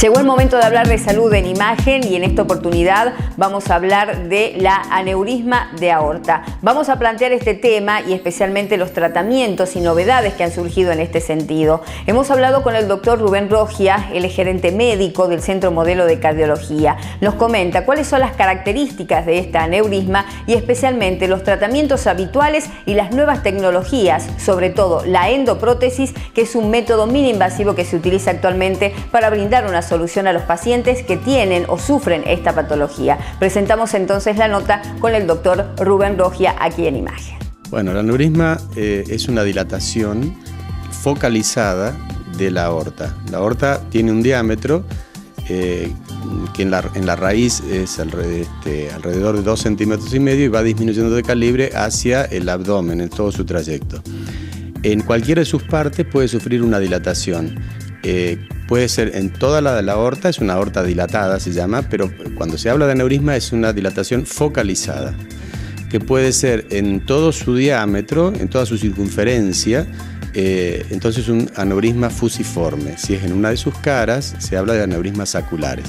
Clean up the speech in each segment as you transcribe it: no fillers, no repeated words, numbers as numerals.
Llegó el momento de hablar de salud en imagen y en esta oportunidad vamos a hablar de la aneurisma de aorta. Vamos a plantear este tema y especialmente los tratamientos y novedades que han surgido en este sentido. Hemos hablado con el doctor Rubén Rogia, el gerente médico del Centro Modelo de Cardiología. Nos comenta cuáles son las características de esta aneurisma y especialmente los tratamientos habituales y las nuevas tecnologías, sobre todo la endoprótesis, que es un método mini-invasivo que se utiliza actualmente para brindar una solución a los pacientes que tienen o sufren esta patología. Presentamos entonces la nota con el doctor Rubén Rogia aquí en imagen. Bueno, el aneurisma es una dilatación focalizada de la aorta. La aorta tiene un diámetro que en la raíz es alrededor de 2,5 centímetros y va disminuyendo de calibre hacia el abdomen en todo su trayecto. En cualquiera de sus partes puede sufrir una dilatación. Puede ser en toda la aorta, es una aorta dilatada se llama, pero cuando se habla de aneurisma es una dilatación focalizada, que puede ser en todo su diámetro, en toda su circunferencia, entonces un aneurisma fusiforme. Si es en una de sus caras, se habla de aneurismas saculares.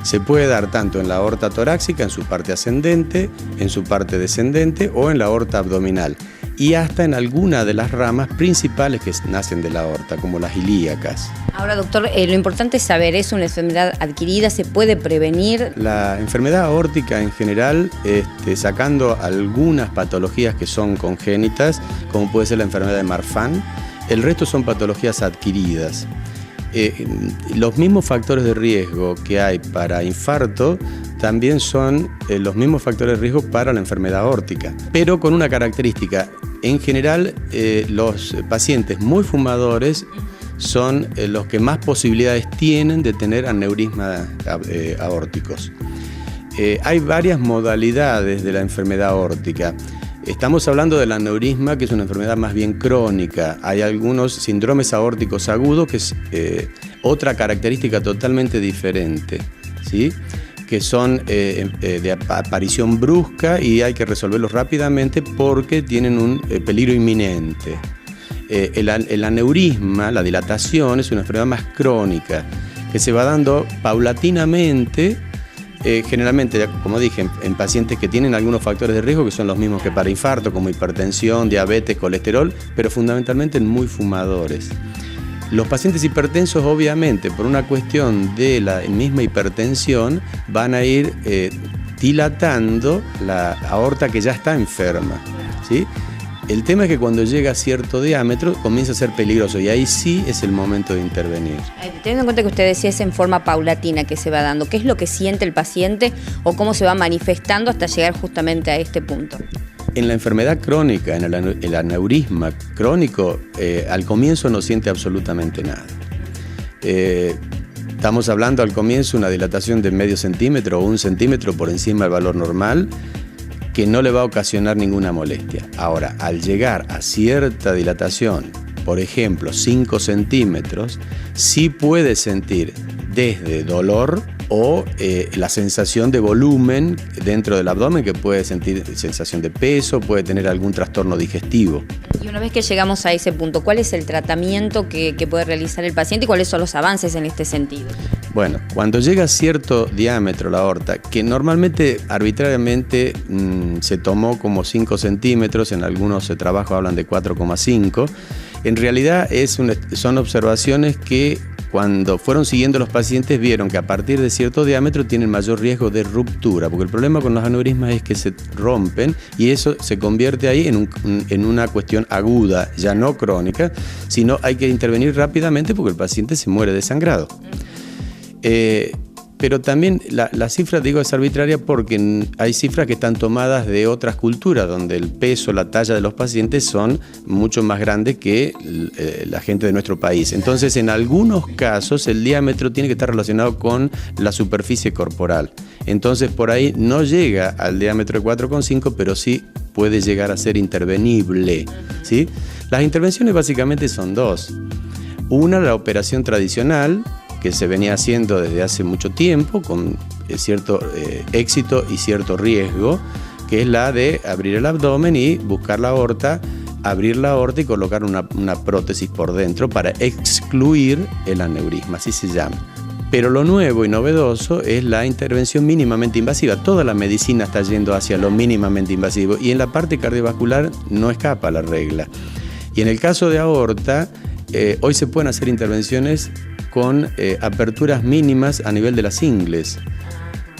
Se puede dar tanto en la aorta torácica, en su parte ascendente, en su parte descendente o en la aorta abdominal y hasta en alguna de las ramas principales que nacen de la aorta, como las ilíacas. Ahora, doctor, lo importante es saber, ¿es una enfermedad adquirida? ¿Se puede prevenir? La enfermedad aórtica en general, sacando algunas patologías que son congénitas, como puede ser la enfermedad de Marfan, el resto son patologías adquiridas. Los mismos factores de riesgo que hay para infarto también son los mismos factores de riesgo para la enfermedad aórtica, pero con una característica. En general, los pacientes muy fumadores son los que más posibilidades tienen de tener aneurismas aórticos. Hay varias modalidades de la enfermedad aórtica. Estamos hablando del aneurisma, que es una enfermedad más bien crónica. Hay algunos síndromes aórticos agudos, que es otra característica totalmente diferente, ¿sí? Que son de aparición brusca y hay que resolverlos rápidamente porque tienen un peligro inminente. El aneurisma, la dilatación, es una enfermedad más crónica, que se va dando paulatinamente. Generalmente, como dije, en pacientes que tienen algunos factores de riesgo que son los mismos que para infarto, como hipertensión, diabetes, colesterol, pero fundamentalmente en muy fumadores. Los pacientes hipertensos, obviamente, por una cuestión de la misma hipertensión, van a ir dilatando la aorta que ya está enferma, ¿sí? El tema es que cuando llega a cierto diámetro comienza a ser peligroso y ahí sí es el momento de intervenir. Teniendo en cuenta que usted decía es en forma paulatina que se va dando, ¿qué es lo que siente el paciente o cómo se va manifestando hasta llegar justamente a este punto? En la enfermedad crónica, en el aneurisma crónico, al comienzo no siente absolutamente nada. Estamos hablando al comienzo una dilatación de medio centímetro o 1 centímetro por encima del valor normal, que no le va a ocasionar ninguna molestia. Ahora, al llegar a cierta dilatación, por ejemplo 5 centímetros, sí puede sentir desde dolor o la sensación de volumen dentro del abdomen, que puede sentir sensación de peso, puede tener algún trastorno digestivo. Y una vez que llegamos a ese punto, ¿cuál es el tratamiento que puede realizar el paciente y cuáles son los avances en este sentido? Bueno, cuando llega a cierto diámetro la aorta, que normalmente arbitrariamente se tomó como 5 centímetros, en algunos trabajos hablan de 4,5, en realidad son observaciones que cuando fueron siguiendo los pacientes vieron que a partir de cierto diámetro tienen mayor riesgo de ruptura, porque el problema con los aneurismas es que se rompen y eso se convierte ahí en una cuestión aguda, ya no crónica, sino hay que intervenir rápidamente porque el paciente se muere desangrado. Pero también la cifra, digo, es arbitraria porque hay cifras que están tomadas de otras culturas, donde el peso, la talla de los pacientes son mucho más grandes que la gente de nuestro país. Entonces, en algunos casos, el diámetro tiene que estar relacionado con la superficie corporal. Entonces, por ahí no llega al diámetro de 4,5, pero sí puede llegar a ser intervenible, ¿sí? Las intervenciones básicamente son dos. Una, la operación tradicional, que se venía haciendo desde hace mucho tiempo, con cierto éxito y cierto riesgo, que es la de abrir el abdomen y buscar la aorta, abrir la aorta y colocar una prótesis por dentro para excluir el aneurisma, así se llama. Pero lo nuevo y novedoso es la intervención mínimamente invasiva. Toda la medicina está yendo hacia lo mínimamente invasivo y en la parte cardiovascular no escapa la regla. Y en el caso de aorta, hoy se pueden hacer intervenciones con aperturas mínimas a nivel de las ingles,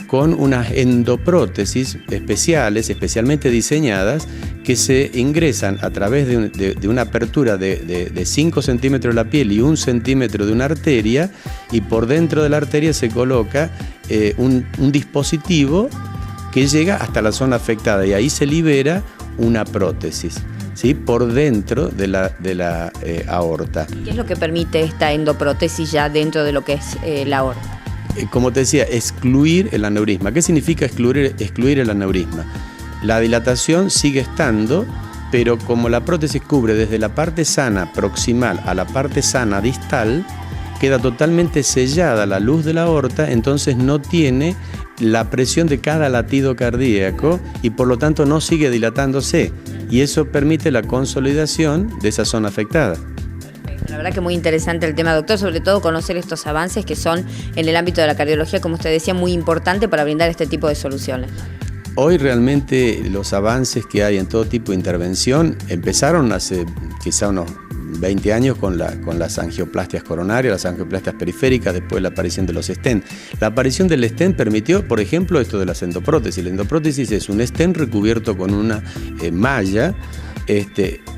con unas endoprótesis especiales, especialmente diseñadas, que se ingresan a través de una apertura de 5 centímetros de la piel y 1 centímetro de una arteria, y por dentro de la arteria se coloca un dispositivo que llega hasta la zona afectada y ahí se libera una prótesis, ¿sí? Por dentro de la aorta. ¿Qué es lo que permite esta endoprótesis ya dentro de lo que es la aorta? Como te decía, excluir el aneurisma. ¿Qué significa excluir el aneurisma? La dilatación sigue estando, pero como la prótesis cubre desde la parte sana proximal a la parte sana distal, queda totalmente sellada la luz de la aorta, entonces no tiene la presión de cada latido cardíaco y por lo tanto no sigue dilatándose. Y eso permite la consolidación de esa zona afectada. La verdad que muy interesante el tema, doctor, sobre todo conocer estos avances que son en el ámbito de la cardiología, como usted decía, muy importante para brindar este tipo de soluciones. Hoy realmente los avances que hay en todo tipo de intervención empezaron hace quizá unos 20 años con las angioplastias coronarias, las angioplastias periféricas, después la aparición de los stent. La aparición del stent permitió, por ejemplo, esto de las endoprótesis. La endoprótesis es un stent recubierto con una malla,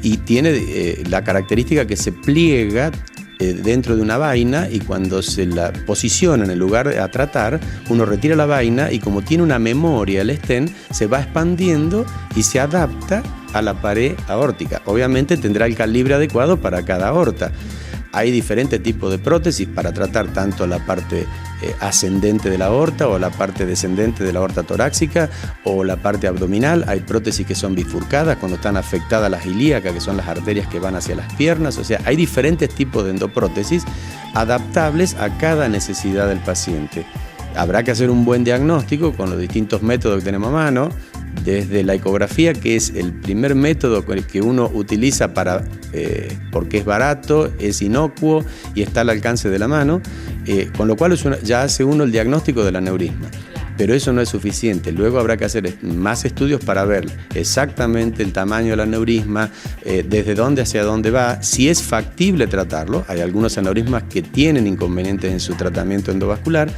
y tiene la característica que se pliega dentro de una vaina, y cuando se la posiciona en el lugar a tratar, uno retira la vaina y como tiene una memoria el stent, se va expandiendo y se adapta a la pared aórtica. Obviamente tendrá el calibre adecuado para cada aorta. Hay diferentes tipos de prótesis para tratar tanto la parte ascendente de la aorta o la parte descendente de la aorta torácica o la parte abdominal. Hay prótesis que son bifurcadas cuando están afectadas las ilíacas, que son las arterias que van hacia las piernas. O sea, hay diferentes tipos de endoprótesis adaptables a cada necesidad del paciente. Habrá que hacer un buen diagnóstico con los distintos métodos que tenemos a mano, desde la ecografía, que es el primer método que uno utiliza porque es barato, es inocuo y está al alcance de la mano, con lo cual ya hace uno el diagnóstico del aneurisma. Pero eso no es suficiente. Luego habrá que hacer más estudios para ver exactamente el tamaño del aneurisma, desde dónde hacia dónde va, si es factible tratarlo. Hay algunos aneurismas que tienen inconvenientes en su tratamiento endovascular.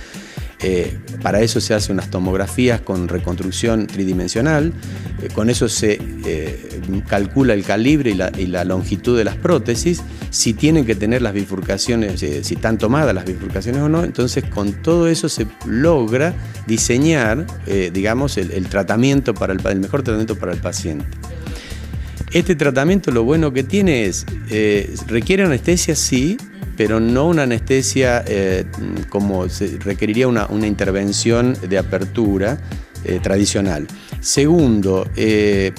Para eso se hacen unas tomografías con reconstrucción tridimensional, con eso se calcula el calibre y la longitud de las prótesis, si tienen que tener las bifurcaciones, si están tomadas las bifurcaciones o no. Entonces con todo eso se logra diseñar digamos el tratamiento el mejor tratamiento para el paciente. Este tratamiento lo bueno que tiene es, requiere anestesia, sí, pero no una anestesia como se requeriría una intervención de apertura tradicional. Segundo, tiene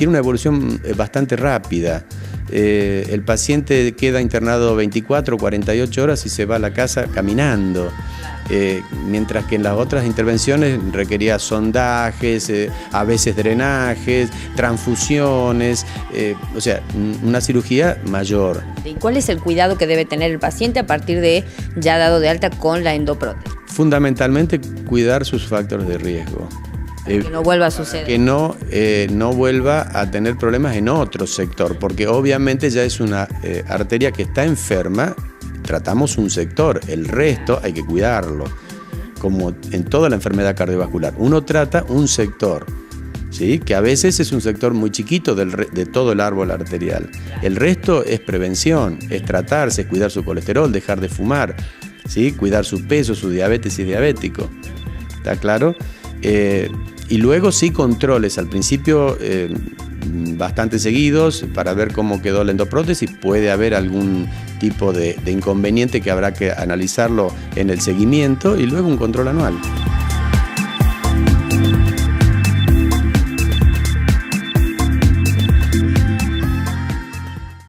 una evolución bastante rápida. El paciente queda internado 24 o 48 horas y se va a la casa caminando. Mientras que en las otras intervenciones requería sondajes, a veces drenajes, transfusiones, o sea, una cirugía mayor. ¿Y cuál es el cuidado que debe tener el paciente a partir de ya dado de alta con la endoprótesis? Fundamentalmente cuidar sus factores de riesgo. Que no vuelva a suceder. Que no vuelva a tener problemas en otro sector, porque obviamente ya es una arteria que está enferma. Tratamos un sector, el resto hay que cuidarlo, como en toda la enfermedad cardiovascular. Uno trata un sector, ¿sí? Que a veces es un sector muy chiquito de todo el árbol arterial. El resto es prevención, es tratarse, es cuidar su colesterol, dejar de fumar, ¿sí? Cuidar su peso, su diabetes y diabético. ¿Está claro? Y luego sí controles, al principio bastante seguidos para ver cómo quedó la endoprótesis. Puede haber algún tipo de inconveniente que habrá que analizarlo en el seguimiento y luego un control anual.